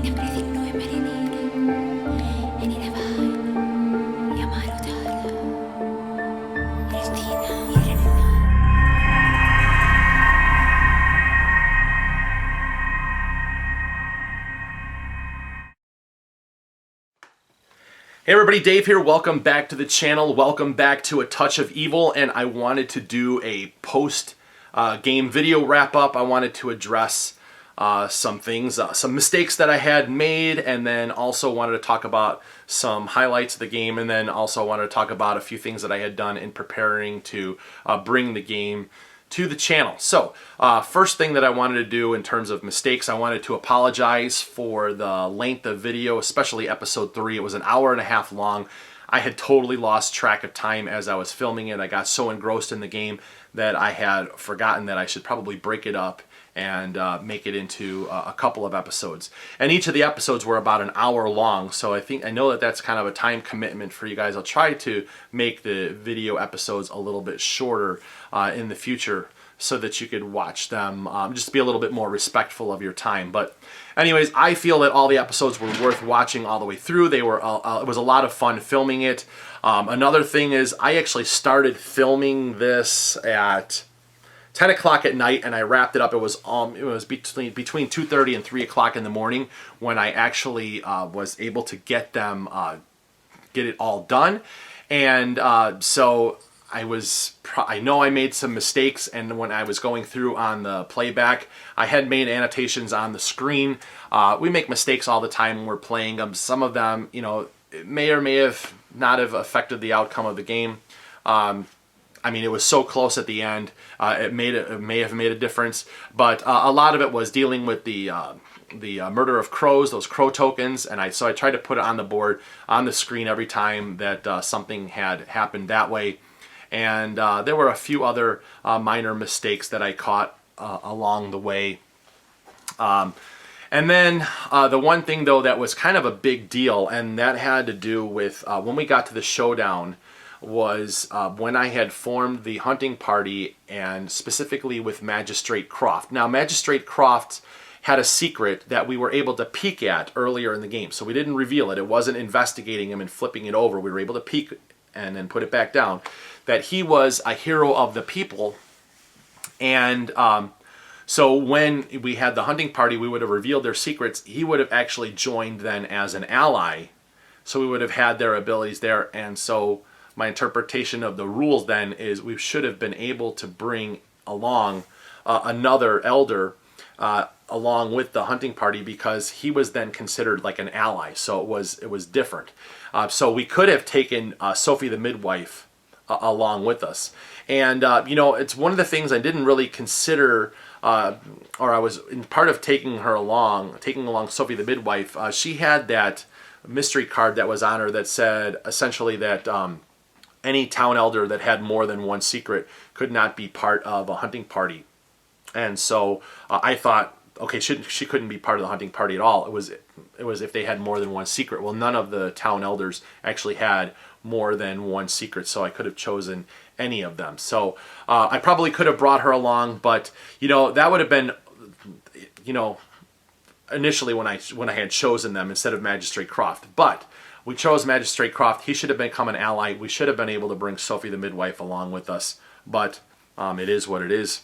Hey everybody, Dave here. Welcome back to the channel. Welcome back to A Touch of Evil, and I wanted to do a post-game video wrap-up. I wanted to address some things, some mistakes that I had made, and then also wanted to talk about some highlights of the game, and then also wanted to talk about a few things that I had done in preparing to bring the game to the channel. So, first thing that I wanted to do in terms of mistakes, I wanted to apologize for the length of video, especially episode 3. It was an hour and a half long. I had totally lost track of time as I was filming it. I got so engrossed in the game that I had forgotten that I should probably break it up and make it into a couple of episodes. And each of the episodes were about an hour long, so I know that that's kind of a time commitment for you guys. I'll try to make the video episodes a little bit shorter in the future so that you could watch them, just be a little bit more respectful of your time. But anyways, I feel that all the episodes were worth watching all the way through. They were it was a lot of fun filming it. Another thing is I actually started filming this at 10 o'clock at night, and I wrapped it up. It was between 2:30 and 3 o'clock in the morning when I actually was able to get it all done. And so I know I made some mistakes, and when I was going through on the playback, I had made annotations on the screen. We make mistakes all the time when we're playing them. Some of them, it may or may have not have affected the outcome of the game. I mean, it was so close at the end. It may have made a difference, but a lot of it was dealing with the murder of crows, those crow tokens, and so I tried to put it on the board, on the screen every time that something had happened that way. And there were a few other minor mistakes that I caught along the way. And then the one thing, though, that was kind of a big deal, and that had to do with when we got to the showdown, was when I had formed the hunting party, and specifically with Magistrate Croft. Now, Magistrate Croft had a secret that we were able to peek at earlier in the game, so we didn't reveal it. It wasn't investigating him and flipping it over. We were able to peek and then put it back down. That he was a hero of the people, and so when we had the hunting party, we would have revealed their secrets. He would have actually joined then as an ally, so we would have had their abilities there. And so my interpretation of the rules then is we should have been able to bring along another elder along with the hunting party, because he was then considered like an ally. So it was different. So we could have taken Sophie the midwife along with us. And it's one of the things I didn't really consider, or I was in part of taking along Sophie the midwife. She had that mystery card that was on her that said essentially that any town elder that had more than one secret could not be part of a hunting party. And so I thought, okay, she couldn't be part of the hunting party at all. It was if they had more than one secret. Well, none of the town elders actually had more than one secret, so I could have chosen any of them. So I probably could have brought her along, but that would have been initially when I had chosen them instead of Magistrate Croft. But we chose Magistrate Croft. He should have become an ally. We should have been able to bring Sophie the midwife along with us, but it is what it is.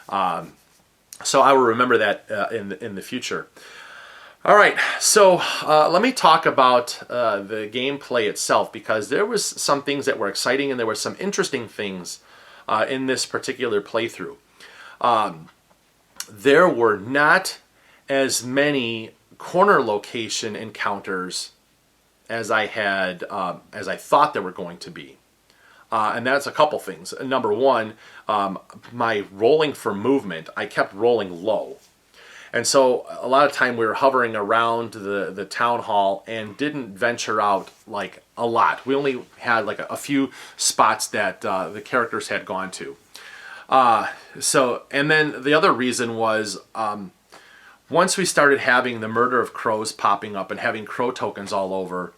So I will remember that in the future. All right, so let me talk about the gameplay itself, because there was some things that were exciting and there were some interesting things in this particular playthrough. There were not as many corner location encounters as I thought there were going to be. And that's a couple things. Number one, my rolling for movement, I kept rolling low. And so a lot of time we were hovering around the town hall and didn't venture out like a lot. We only had like a few spots that the characters had gone to. And then the other reason was once we started having the murder of crows popping up and having crow tokens all over,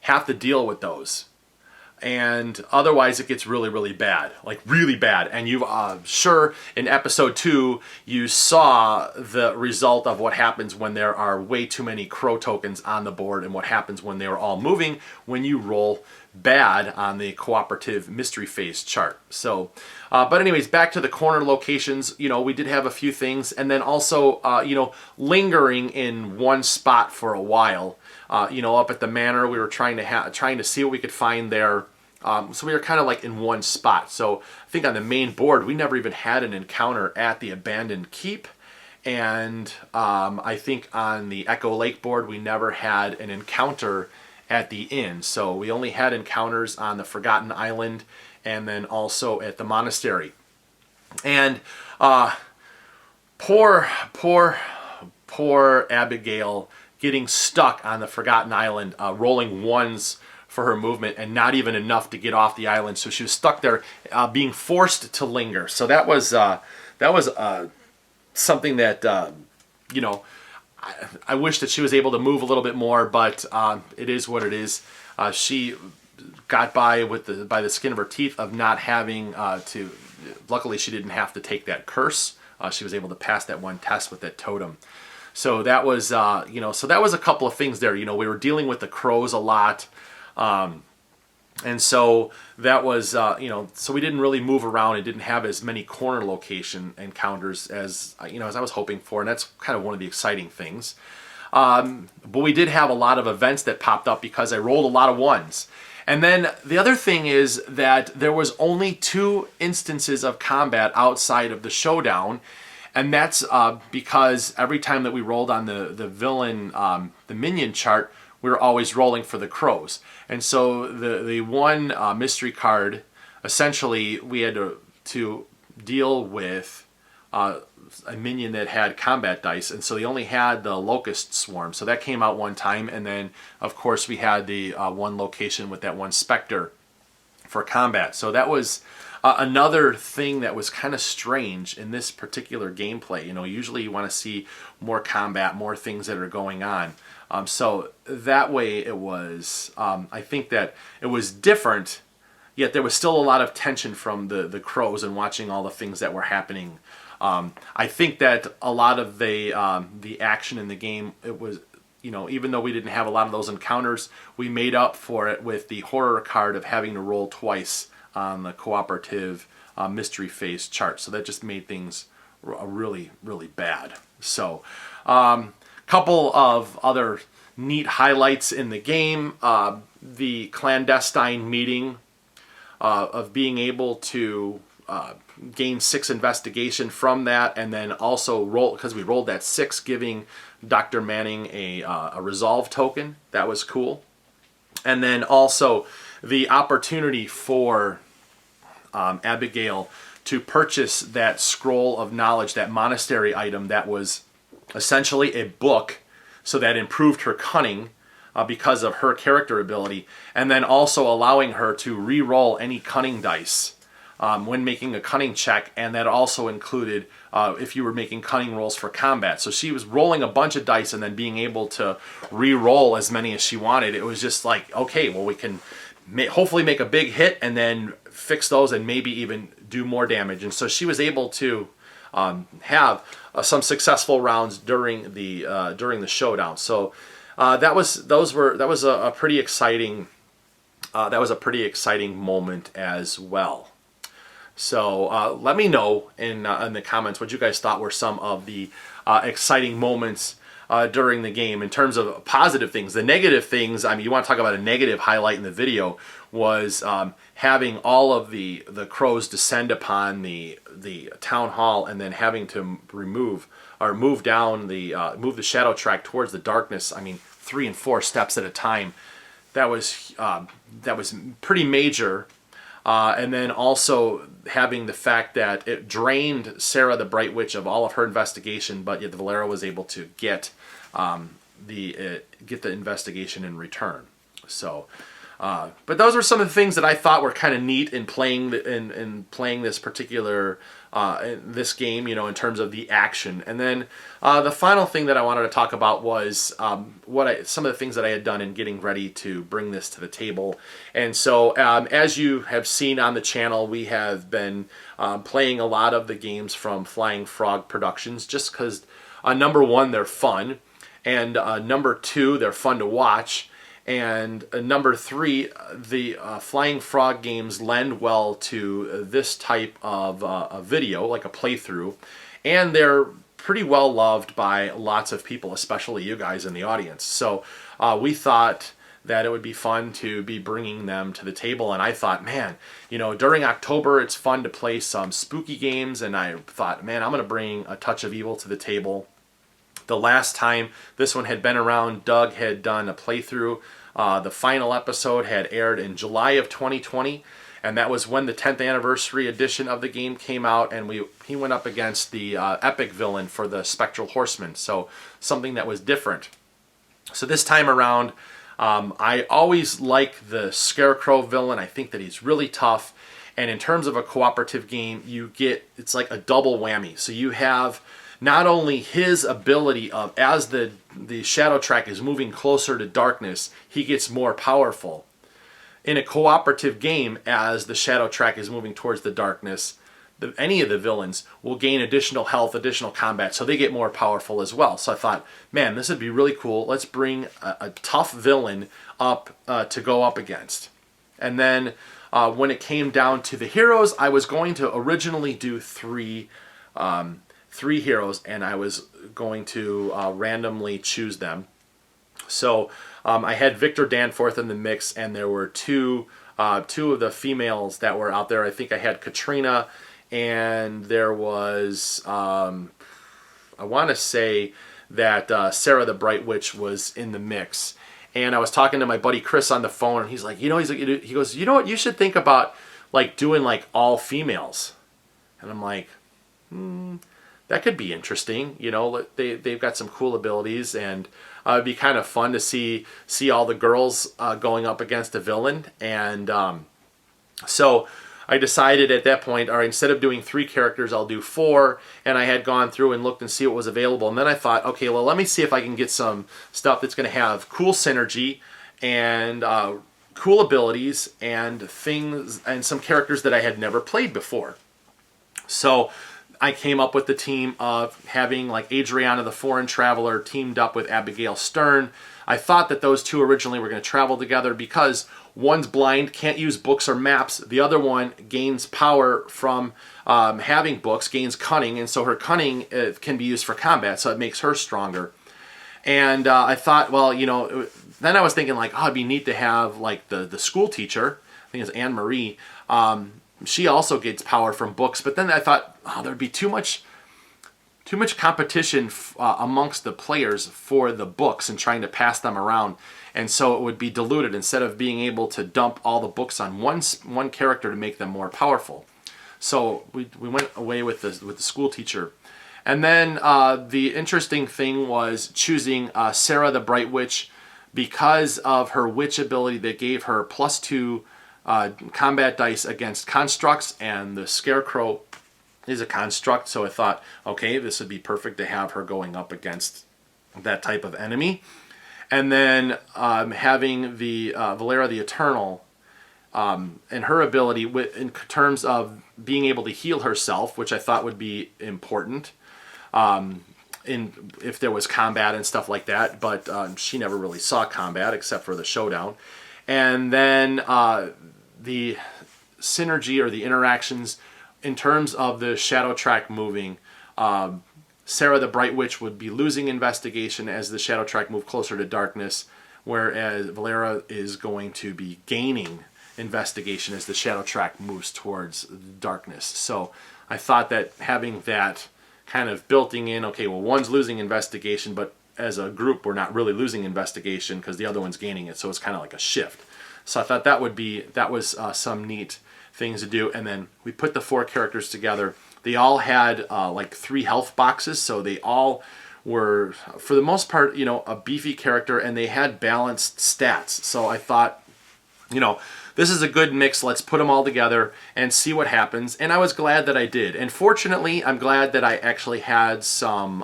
have to deal with those. and otherwise it gets really, really bad, like really bad. And you sure in episode 2 you saw the result of what happens when there are way too many crow tokens on the board, and what happens when they are all moving when you roll bad on the cooperative mystery phase chart. So but anyways, back to the corner locations, we did have a few things, and then also lingering in one spot for a while. Up at the manor, we were trying to see what we could find there. So we were kind of like in one spot. So I think on the main board, we never even had an encounter at the abandoned keep. And I think on the Echo Lake board, we never had an encounter at the inn. So we only had encounters on the Forgotten Island and then also at the monastery. And poor Abigail getting stuck on the Forgotten Island, rolling ones for her movement and not even enough to get off the island. So she was stuck there, being forced to linger. So that was something that I wish that she was able to move a little bit more, but it is what it is. She got by by the skin of her teeth of not having to. Luckily, she didn't have to take that curse. She was able to pass that one test with that totem. So that was, so that was a couple of things there. We were dealing with the crows a lot. And so that was, so we didn't really move around and didn't have as many corner location encounters as I was hoping for. And that's kind of one of the exciting things. But we did have a lot of events that popped up because I rolled a lot of ones. And then the other thing is that there was only 2 instances of combat outside of the showdown. And that's because every time that we rolled on the villain, the minion chart, we were always rolling for the crows. And so the one mystery card, essentially we had to deal with a minion that had combat dice, and so they only had the locust swarm. So that came out one time, and then of course we had the one location with that one specter for combat. So that was another thing that was kind of strange in this particular gameplay. Usually you want to see more combat, more things that are going on. So that way it was, I think that it was different, yet there was still a lot of tension from the crows and watching all the things that were happening. I think that a lot of the action in the game, it was, even though we didn't have a lot of those encounters, we made up for it with the horror card of having to roll twice on the cooperative mystery phase chart. So that just made things really, really bad. So couple of other neat highlights in the game. The clandestine meeting of being able to gain 6 investigation from that, and then also roll, because we rolled that 6, giving Dr. Manning a resolve token. That was cool. And then also the opportunity for Abigail to purchase that scroll of knowledge, that monastery item that was essentially a book, so that improved her cunning because of her character ability, and then also allowing her to re-roll any cunning dice when making a cunning check, and that also included if you were making cunning rolls for combat. So she was rolling a bunch of dice and then being able to re-roll as many as she wanted. It was just like, okay, well, we can hopefully make a big hit and then fix those and maybe even do more damage. And so she was able to have some successful rounds during the showdown. So that was a pretty exciting moment as well. So let me know in the comments what you guys thought were some of the exciting moments during the game in terms of positive things. The negative things, I mean, you want to talk about a negative highlight in the video, was having all of the crows descend upon the town hall and then having to move the shadow track towards the darkness. I mean, 3 and 4 steps at a time. That was pretty major. And then also having the fact that it drained Sarah the Bright Witch of all of her investigation, but yet the Valera was able to get the investigation in return. So, but those were some of the things that I thought were kind of neat in playing this particular this game, in terms of the action. And then the final thing that I wanted to talk about was some of the things that I had done in getting ready to bring this to the table. And so as you have seen on the channel, we have been playing a lot of the games from Flying Frog Productions, just because number one, they're fun, and number two, they're fun to watch. And number three, the Flying Frog games lend well to this type of a video, like a playthrough, and they're pretty well loved by lots of people, especially you guys in the audience. So we thought that it would be fun to be bringing them to the table, and I thought, man, during October it's fun to play some spooky games, and I thought, man, I'm going to bring A Touch of Evil to the table. The last time this one had been around, Doug had done a playthrough. The final episode had aired in July of 2020, and that was when the 10th anniversary edition of the game came out, and he went up against the epic villain for the Spectral Horseman, so something that was different. So this time around, I always like the Scarecrow villain. I think that he's really tough, and in terms of a cooperative game, it's like a double whammy. So you have not only his ability of, as the shadow track is moving closer to darkness, he gets more powerful. In a cooperative game, as the shadow track is moving towards the darkness, any of the villains will gain additional health, additional combat, so they get more powerful as well. So I thought, man, this would be really cool. Let's bring a tough villain up to go up against. And then when it came down to the heroes, I was going to originally do three heroes, and I was going to randomly choose them. So I had Victor Danforth in the mix, and there were two of the females that were out there. I think I had Katrina, and there was, I want to say that Sarah the Bright Witch was in the mix. And I was talking to my buddy Chris on the phone, and he's like, he goes, you know what, you should think about doing all females. And I'm like, that could be interesting. They've got some cool abilities, and it'd be kind of fun to see all the girls going up against a villain. And so I decided at that point, all right, instead of doing 3 characters, I'll do 4. And I had gone through and looked and see what was available. And then I thought, okay, well, let me see if I can get some stuff that's going to have cool synergy and cool abilities and things, and some characters that I had never played before. So I came up with the team of having Adriana the Foreign Traveler teamed up with Abigail Stern. I thought that those two originally were going to travel together because one's blind, can't use books or maps. The other one gains power from having books, gains cunning, and so her cunning can be used for combat, so it makes her stronger. And I thought, well, then I was thinking it'd be neat to have the school teacher, I think it's Anne Marie. She also gets power from books, but then I thought, there'd be too much competition amongst the players for the books and trying to pass them around, and so it would be diluted instead of being able to dump all the books on one character to make them more powerful. So we went away with the school teacher, and then the interesting thing was choosing Sarah the Bright Witch because of her witch ability that gave her +2 combat dice against constructs, and the Scarecrow is a construct, so I thought, okay, this would be perfect to have her going up against that type of enemy. And then having the Valera the Eternal and her ability in terms of being able to heal herself, which I thought would be important if there was combat and stuff like that, but she never really saw combat except for the showdown. And then the synergy or the interactions in terms of the shadow track moving, Sarah the Bright Witch would be losing investigation as the shadow track moved closer to darkness, whereas Valera is going to be gaining investigation as the shadow track moves towards darkness. So I thought that having that kind of built-in, okay, well, one's losing investigation, but as a group we're not really losing investigation because the other one's gaining it, so it's kind of like a shift. So I thought that was some neat things to do. And then we put the 4 characters together. They all had 3 health boxes, so they all were, for the most part, a beefy character, and they had balanced stats. So I thought, this is a good mix. Let's put them all together and see what happens. And I was glad that I did. And fortunately, I'm glad that I actually had some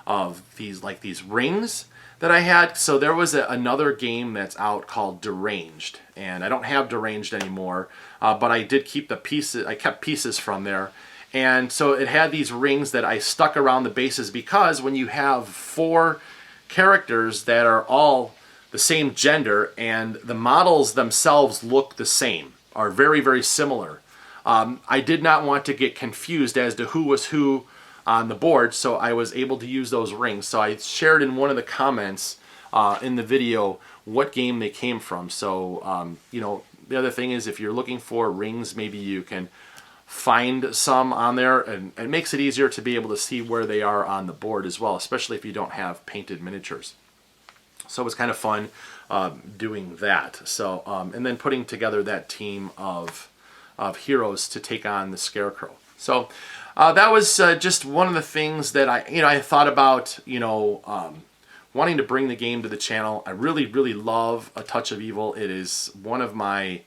of these rings that I had. So there was another game that's out called Deranged, and I don't have Deranged anymore, but I did keep the pieces. I kept pieces from there. And so it had these rings that I stuck around the bases, because when you have 4 characters that are all the same gender and the models themselves look the same, are very, very similar, I did not want to get confused as to who was who on the board, so I was able to use those rings. So I shared in one of the comments in the video what game they came from. So, you know, the other thing is, if you're looking for rings, maybe you can find some on there, and it makes it easier to be able to see where they are on the board as well, especially if you don't have painted miniatures. So it was kind of fun doing that. So and then putting together that team of heroes to take on the Scarecrow. So that was just one of the things that I thought about, wanting to bring the game to the channel. I really, really love A Touch of Evil. It is one of my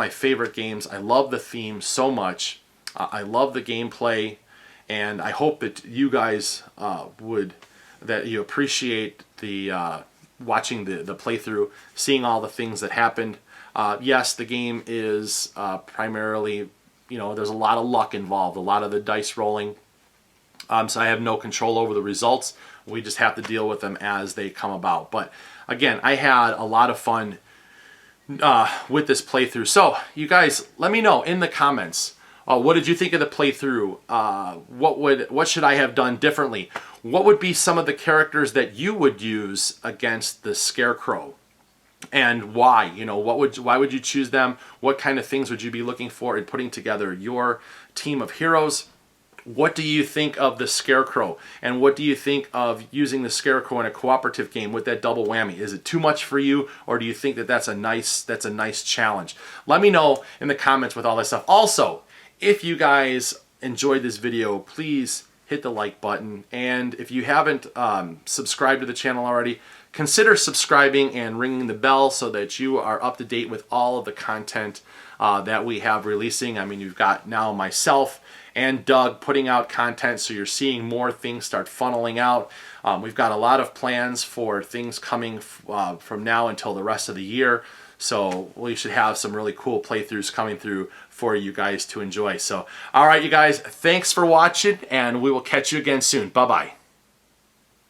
favorite games. I love the theme so much. I love the gameplay, and I hope that you guys that you appreciate the watching the playthrough, seeing all the things that happened. Yes, the game is primarily, there's a lot of luck involved, a lot of the dice rolling. So I have no control over the results. We just have to deal with them as they come about. But again, I had a lot of fun with this playthrough. So you guys, let me know in the comments, what did you think of the playthrough? What should I have done differently? What would be some of the characters that you would use against the Scarecrow, and why? Why would you choose them? What kind of things would you be looking for in putting together your team of heroes? What do you think of the Scarecrow? And what do you think of using the Scarecrow in a cooperative game with that double whammy? Is it too much for you, or do you think that that's a nice challenge? Let me know in the comments with all that stuff. Also, if you guys enjoyed this video, please hit the like button. And if you haven't subscribed to the channel already, consider subscribing and ringing the bell so that you are up to date with all of the content that we have releasing. I mean, you've got now myself and Doug putting out content, so you're seeing more things start funneling out. We've got a lot of plans for things coming from now until the rest of the year, so we should have some really cool playthroughs coming through for you guys to enjoy. So, all right, you guys, thanks for watching, and we will catch you again soon. Bye-bye.